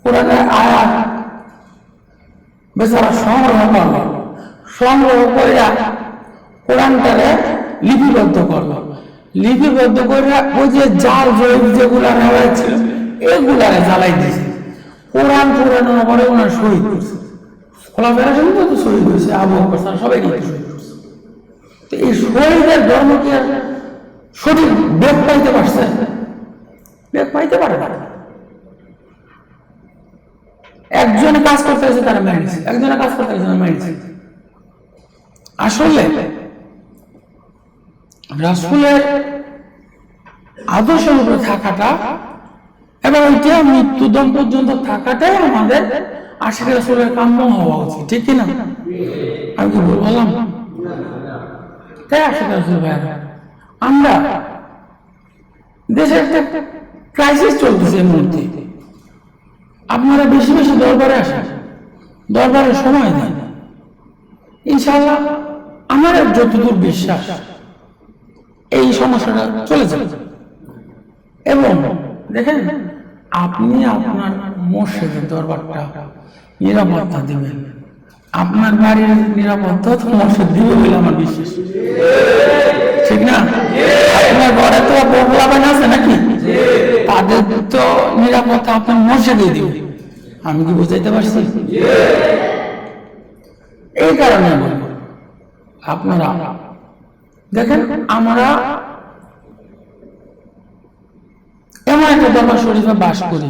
কোরআনের আয়াত বেচারা সংগ্রহ করে কোরআনটারে লিপিবদ্ধ করলো। লিপিবদ্ধ করে ওই যে জাল জয়ীব যেগুলা নেওয়া ছিল এগুলারে জ্বালাই দিয়েছে। কোরআন পুরানোর পরে ওনার শহীদ করছে, খোলাফেরা সঙ্গে তো শহীদ হয়েছে, আবু বকর সবাই কিন্তু শহীদ করছে। তো এই শহীদের ধর্ম কি আর সঠিক বেগ পাইতে পারছে? বেগ পাইতে পারে না। একজনে কাজ করতে হয়েছে তারা মেরেছে, একজনে কাজ করতে হয়েছে তারা মেরেছে। আসলে রাসূলের আদর্শের উপরে থাকাটা এবং ওইটা মৃত্যুদম পর্যন্ত থাকাটাই আমাদের আশিক রাসূলের কাম্য হওয়া উচিত, ঠিক কিনা? আমি কি বললাম? তাই আশিক রাসূল ভাইয়া, আমরা দেশে একটা ক্রাইসিস চলতেছে এই মুহূর্তে। আপনারা বেশি বেশি দরবারে আসেন, দরবারের সময় দেন, ইনশাআল্লাহ আমার যতদূর বিশ্বাস এই সমস্যাটা চলে যাবে। এবং দেখেন আপনি আপনার মসজিদের দরবারটা নিরাপত্তা দিবেন, আপনার বাড়ির নিরাপত্তা তো মসজিদ দিবে বলে আমার বিশ্বাস, ঠিক না? আপনার ঘরে তো প্রবলেম আছে নাকি, তাদের তো নিরাপত্তা আপনার মসজিদে দিবে। আমি কি বুঝাইতে পারছি? এই কারণে বলবো আপনারা দেখেন, আমরা এমন একটা দরবার শরীফে বাস করি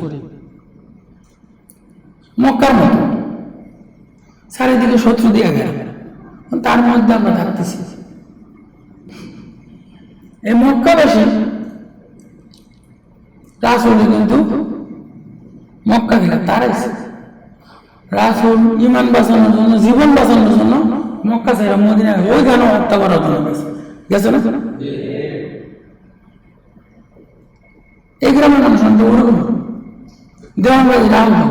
মক্কার মতো, চারিদিকে শত্রু দিয়ে গেল, তার মধ্যে আমরা থাকতেছি। এই মক্কাবাসী রাসূল কিন্তু মক্কা থেকে তাড়াইছে। রাসূল ঈমান বাঁচানোর জন্য, জীবন বাঁচানোর জন্য মক্কা ছেড়ে মদিনা ওইখানে হত্যা করার জন্য গেছে না? এই গ্রামের মানুষ ওরকম দেওয়ানবাড়ি রাহুল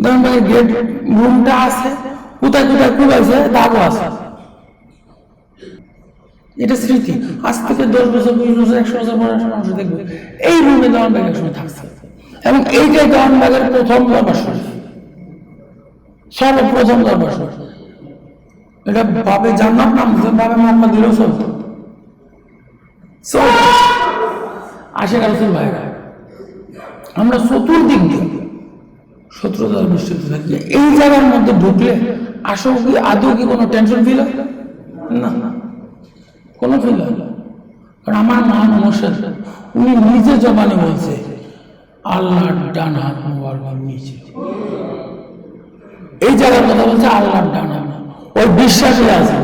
দেওয়ানবাড়ির গেট রুমটা আছে, কোথায় কোথায় খুব আছে, দাগও আছে। এটা স্মৃতি। আজ থেকে 10 বছর, 20 বছর, 100 বছর পরে মানুষ দেখবে এই রুমে দেওয়ানবাগ একসময় থাকছে। এবং এইটাই দেওয়ানবাগের প্রথম দরবার শরীফ, সর্বপ্রথম দরবার শরীফ। এটা বাবে জান্নাত নাম, বাবে মোহাম্মদ দিলেও চলতো। আশিক রাসূল ভাইরা, আমরা চতুর্দিক দিয়ে শত্রুতার বৃষ্টিতে থাকলে এই জায়গার মধ্যে ঢুকলে আসলে কি আদৌ কি কোনো টেনশন ফিল হয় না? কোনো ফিল হয় না। কারণ আমার মহান মুর্শিদ উনি নিজে জবানে বলছে, আল্লাহর ডান হাত মোবারক নিচে। এই জায়গার কথা বলছে আল্লাহর ডান হাত, ওই বিশ্বাসে আছে।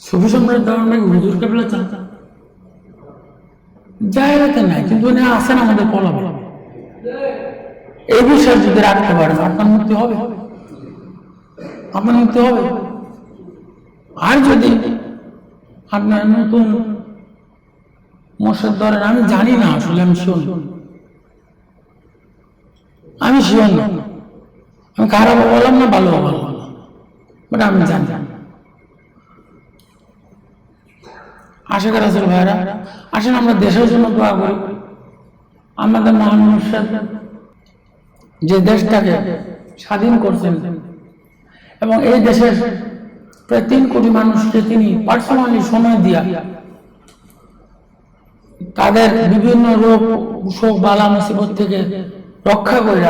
সুফি সম্রাট দেওয়ানবাগ হুজুর কেবলা চাচা জায়গাতে নাই, কিন্তু উনি আছেন আমাদের কলমে। এই বিশ্বাস যদি রাখতে পারেন আপনার মুক্তি হবে, আপনার মুক্তি হবে। আর যদি আপনার নতুন মুর্শিদ ধরেন, আমি জানি না আসলে, আমি শিওর না, আমি খারাপ বললাম না, ভালো বললাম না, বাট আমি জানি। আশিক রাসূল ভাইরা, আসেন আমরা দেশের জন্য দোয়া করি। আমাদের মহান মুর্শিদ যে দেশটাকে স্বাধীন করছেন এবং এই দেশের প্রায় 3 কোটি মানুষকে তিনি পার্সোনালি সময় দিয়া তাদের বিভিন্ন রোগ শোক বালা মুসিবত থেকে রক্ষা করে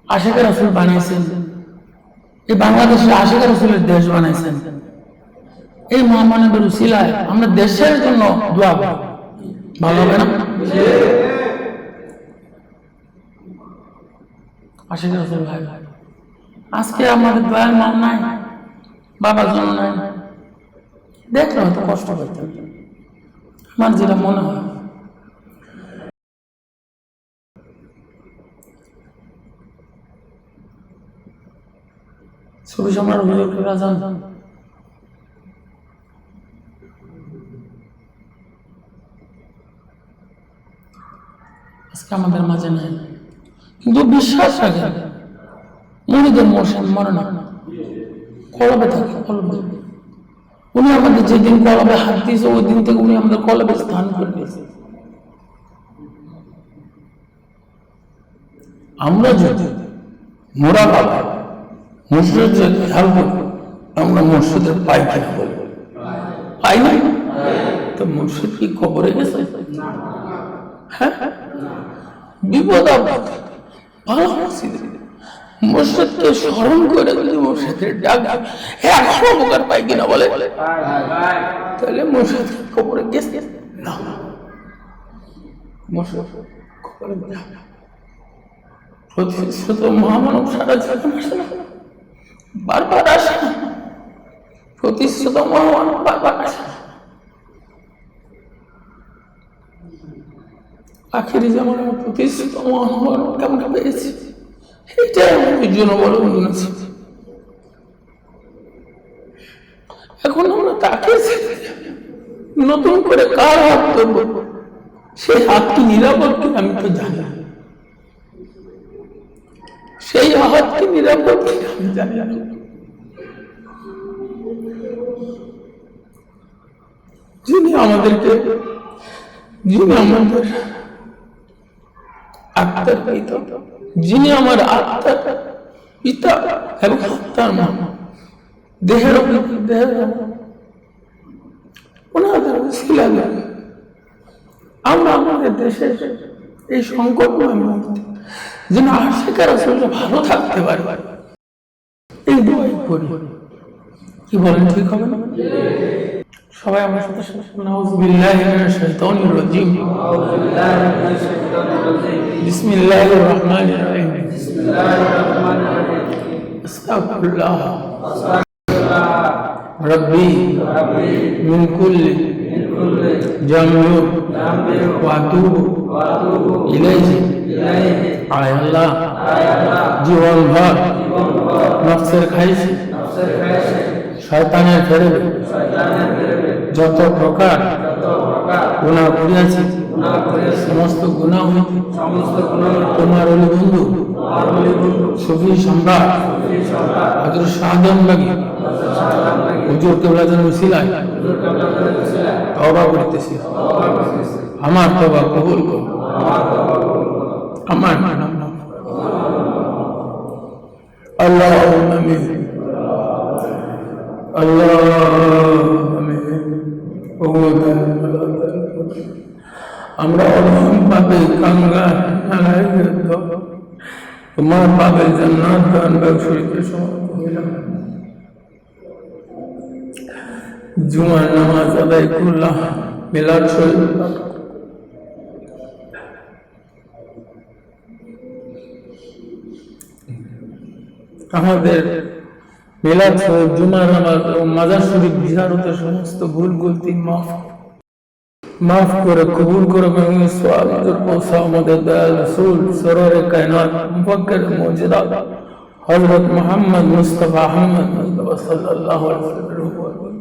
আশিক রাসূল বানাইছেন। এই বাংলাদেশে আশিক রাসূলের দেশ বানাইছেন। এই মহামানবের উসিলায় আমরা দেশের জন্য দোয়া করি, ভালো হবে না? আশিক রাসূল ভাই, আজকে আমাদের দয়ার মান নাই, বাবার জন্য নাই, দেখলে হয়তো কষ্ট করতে, আমার যেটা মনে হয়। সুফি সম্রাট হুজুর কেবলা জানতাম আজকে আমাদের মাঝে নাই, কিন্তু বিশ্বাস রাখে মুরিদের মোশন মরে না, কলবে থাকে, কলবে। উনি আমাদের যেদিন কলবে হাত দিয়েছে ওই দিন থেকে উনি আমাদের কলবে স্থান করে দিয়েছে। আমরা যদি মোরা বাবা মুর্শিদ যদি খেয়াল করি, আমরা মুর্শিদের পায়খানা বলি, পাই নাই তো মুর্শিদ কি কবরে গেছে? হ্যাঁ, বিপদ আপদ ভালো মুর্শিদকে স্মরণ করে যদি মুর্শিদের ডাক এখনো মুখের পাই কিনা বলে, তাহলে মুর্শিদ কবরে গেছে না। মুর্শিদ কবরে প্রতিষ্ঠিত মহামানব সারা জীবন আসে না, বারবার আসে না। প্রতিষ্ঠিত মহামানব বারবার আসে না। আখেরি জামানে প্রতিষ্ঠিত মহামানব কেমন পেয়েছি, এটাই আমাদের জন্য বড় উন্নতি। এখন আমরা তাকে নতুন করে কার হাত ধরবো, সেই হাত কি নিরাপদ কিনা আমি তো জানি, সেই হাত কি নিরাপদ কিনা আমি জানি না। যিনি আমাদের আত্মার পিতা, যিনি আমার আত্মার পিতা এবং আত্মার মা, দেহের ওনাদের উসিলায় আমরা আমাদের দেশের এই সংকটময় মুহূর্তে যেন আশিক রাসূলরা ভালো থাকতে পারে, এই দোয়াই করি। কি বলেন, ঠিক হবে না? সবাই আমার সাথে নাউযু বিল্লাহি মিনাশ শাইতানির রাজিম, বিসমিল্লাহির রহমানির রহিম, আস্তাগফিরুল্লাহ রব্বি মিন কুল্লি জামবি ওয়া আতুবু ইলাইহি। আয় আল্লাহ, জীবন ভর নফসের খাইশ, শয়তানের ফেরেবে যত প্রকার গুনাহ করিয়াছি, সমস্ত গুনাহ হইতে তোমার ওলি বন্ধু সুফি সম্রাট হযরত শাহজাহান বাগী হুজুর কেবলার উসিলায় তওবা করিতেছি। আমার তওবা কবুল করো, আমার নাম আল্লাহুম্মা আমিন, আল্লাহুম্মা আমিন। আমরা পাপে কাঙ্গাল তোমার পাপের জান্নাত দান বাক্সিতে সমর্থ হইলাম। জুমার নামাজ আদায় করলাম, মিলাদ শরীফ আমাদের মিলাদ শরীফ, জুমার নামাজ ও মাজার শরীফ জিয়ারতের সমস্ত ভুল গলতি মাফ করে কবুল করে সওয়াব পৌঁছাও আমাদের দয়াল রাসূল সরওয়ারে কায়নাত মুফাক্কির মুজিদাত হযরত মুহাম্মদ মুস্তাফা আহমদ মুস্তাফা সাল্লাল্লাহু আলাইহি ওয়াসাল্লাম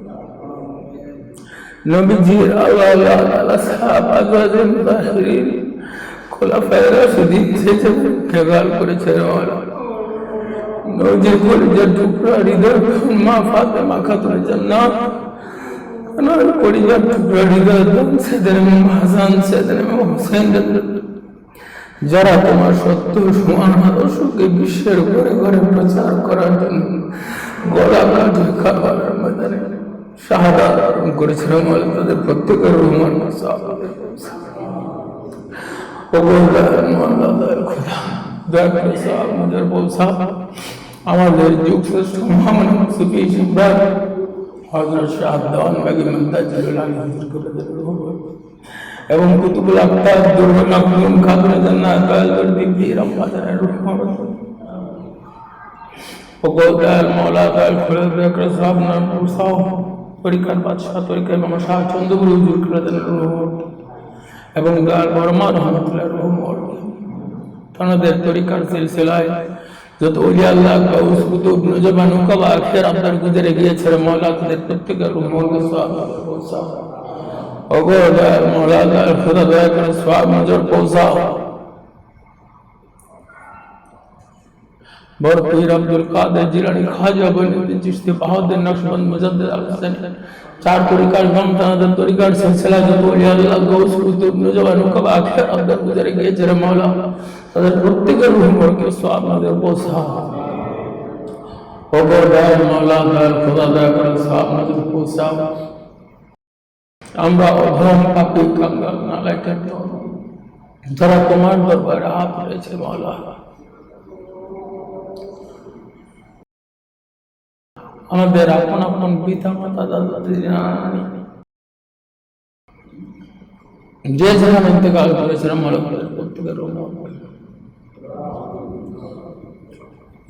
নবীজির আলা সাহাবা আজওয়াজে মুতাহহিরিন খোলাফায়ে রাশিদিন থেকে খেয়াল করেছে। নবীজির কলিজার টুকরা হৃদয় মা ফাতেমা খাতুনে জান্নাত, কলিজার টুকরা হৃদয় সেদিন হাসান সেদিন হোসেন, যারা তোমার সত্য সমান আদর্শকে বিশ্বের ঘরে ঘরে প্রচার করার জন্য গলা কাটে খাবারের ময়দানে শাহাদাত বরণ করেছিলাম, তাদের প্রত্যেকের রহমান সাহাবাদের দয়া করে সাহাব মজার বলছা আমাদের যুগ শ্রেষ্ঠ মহান সুফি সম্রাট হযরত শাহজাহান বাগী মুনতাজিরুল আলী এবং কুতুবুল আক্তার দুরুল মাকতুম খাতুনে জান্নাত দয়াল বিবি রহমাতুল্লাহ রহমান ও দয়াল মাওলা দয়াল খুলদ আকরাম সাহেব নাম মুসাও তরিকার বাদশাহ তরিকা ইমাম শাহ চন্দ্রগুরু হুজুর রহমান এবং দয়াল বর্মা রহমাতুল্লাহ রহমান তাদের তরিকার সিলসিলায় যত ওলিয়া আল্লাহ গাউস কুতুব নজবান উকাবা আখির আপনার গুজরে গিয়েছে মাওলা তাদের প্রত্যেকের রহমানকে সওয়াব পৌঁছাও। ওগো দয়াল মাওলা দয়াল খোদা দয়া করে সওয়াব নজর পৌঁছাও। বড় পীর আব্দুল কাদের জিলানী খাজা বলীউদ্দিন চিশতি বাহাউদ্দিন নকশবন্দ মুজাদ্দিদ আল হাসানী চার তরিকার সন্তানদের তরিকার সিলসিলা যত ওলিয়া আল্লাহ গাউস কুতুব নজবান উকাবা আখির আপনার গুজরে গিয়েছে মাওলা তাদের প্রত্যেকের রহমানকে সওয়াব নজর পৌঁছাও। ওগো দয়াল মাওলা দয়াল খোদা দয়া করে সওয়াব নজর পৌঁছাও। আমরা অধম পাপী কাঙ্গাল নালায়কের যারা তোমার দরবারে হাত রয়েছে মাওলা, আমাদের আপন আপন পিতা মাতা দাদা দিদি নানি যে যেখানে ইন্তেকাল করেছিল মাওলা প্রত্যেকের রহমান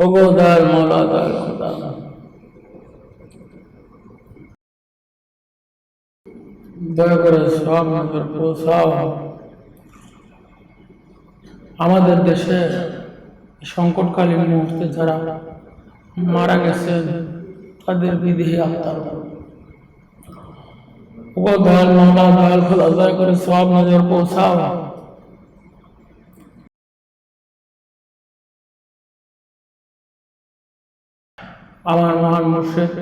ওগো দয়াল মাওলা দয়াল খোদা দয়া করে সব নজর পৌঁছাও। আমাদের দেশে সংকটকালীন মুহূর্তে যারা মারা গেছেন তাদের বিদেহী আত্মার ওগো দয়াল মাওলা দয়াল খোদা দয়া করে সব নজর পৌঁছাও। আমার মহান মুর্শিদ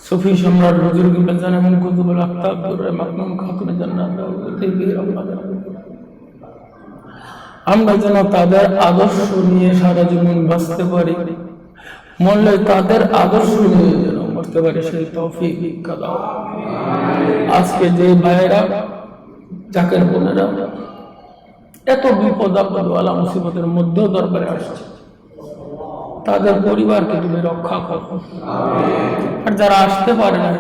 সুফি সম্রাট হুজুর কি বেজান এবং কুতুবুল আক্তাব দুররে মাকতুম খাতুনে জান্নাত দেবী রহমাতুল্লাহ, আমরা যেন তাদের আদর্শ নিয়ে সারা জীবন বাঁচতে পারি, মরলে তাদের আদর্শ নিয়ে যেন মরতে পারি, সেই তৌফিক দাও। আজকে যে ভাইয়েরা জাকের বোনেরা এত বিপদ আপদ ওয়ালা মুসিবতের মধ্যেও দরবারে আসছে, তাদের পরিবারকে তুমি রক্ষা করো। আর যারা আসতে পারে না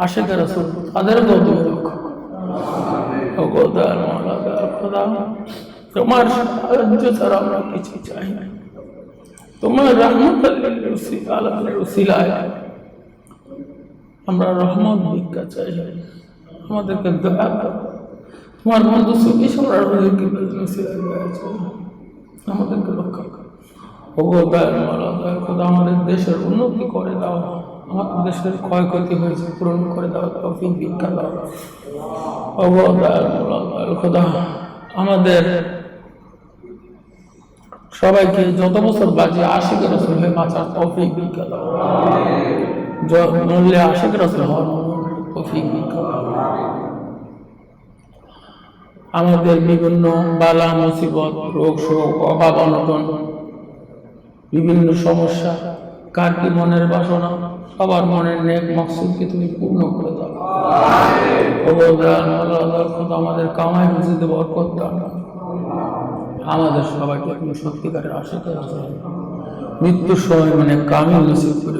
আশিকের রাসূল, তাদেরকেও তুমি রক্ষা করো। ও খোদা, মাওলা খোদা, তোমার সাহায্য ছাড়া আমরা কিছু চাই না। তোমার রহমতের উসিলায় আমরা রহমত ভিক্ষা চাই, আমাদেরকে দয়া করো। তোমার বন্ধু সুখী সরার আমাদেরকে রক্ষা করো। আমাদের দেশের উন্নতি করে দাও, আমাদের দেশের ক্ষয়ক্ষতি হয়েছে পূরণ করে দাও, তৌফিক ভিক্ষা দাও। খোদা, আমাদের সবাইকে যত বছর বাজে আশিকের রাসূল হয়ে বাঁচার তৌফিক ভিক্ষা দাও, মরলে আশিকের রাসূল হওয়ার তৌফিক ভিক্ষা দাও। আমাদের বিভিন্ন বালা মুসিবত, রোগ শোক, অভাব অনটন, বিভিন্ন সমস্যা, কার কি মনের বাসনা, সবার মনের নেক মকসুদকে তুমি পূর্ণ করে দাও। খোদা, আমাদের কামাই রুজিতে বরকত দাও। আমাদের সবাইকে তুমি সত্যিকারের আশিকের রাসূল মৃত্যুর সময় মানে কামিল নসিব করে।